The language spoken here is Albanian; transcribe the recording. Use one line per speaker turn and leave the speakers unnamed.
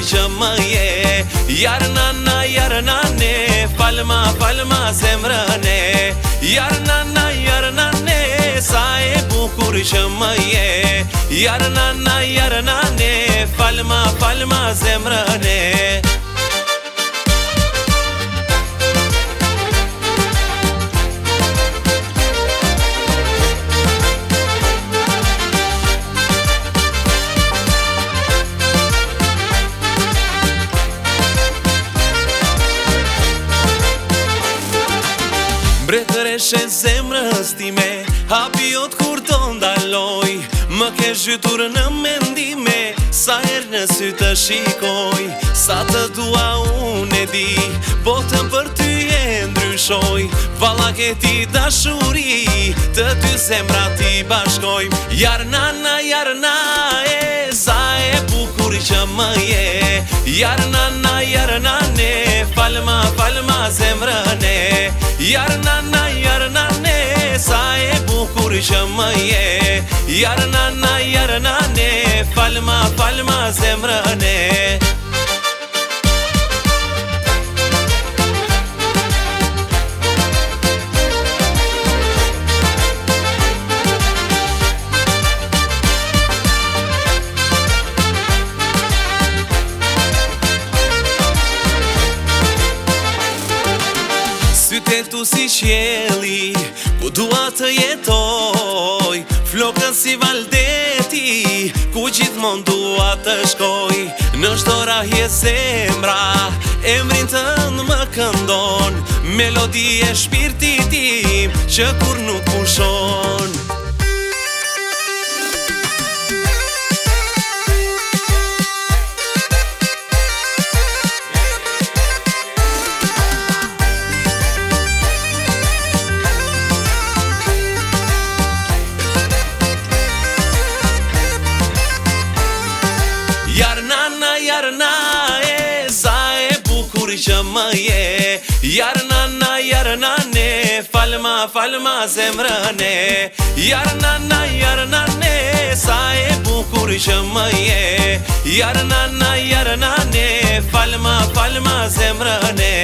që më je. Jarnana, jarnane, falma, falma zemrëne. Jarnana, jarnane, sa e bukur që më je. Jarnana, jarnane, falma, falma zemrëne. Mbretëreshe zemrës time, hapi jot kur të ndaloj. Më ke zhytur në mendime, sa herë në sy të shikoj. Sa të dua unë e di, botën për ty e ndryshoj. Valla ke ti dashuri, të dy zemra ti bashkoj. Jarnana, jarna e, sa e bukur që më je. Jarnana, jarnane, falma, falma zemrëne. Jarnana, jarnane, sa e bukur që më je. Jarnana, jarnane, falma, falma zemrëne. Sytet tu si qielli, ku dua të jetoj. Flokën si valdeti, ku gjithmon dua të shkoj. Në çdo rahje zemra, emrin tënd më këndon. Melodi e shpirtit tim, që kur nuk pushon. Jarnana, jarna e, sa e bukur që më je. Jarnana, jarnane, falma, falma zemrëne. Jarnana, jarnane, sa e bukur që më je. Jarnana, jarnane, falma, falma zemrëne.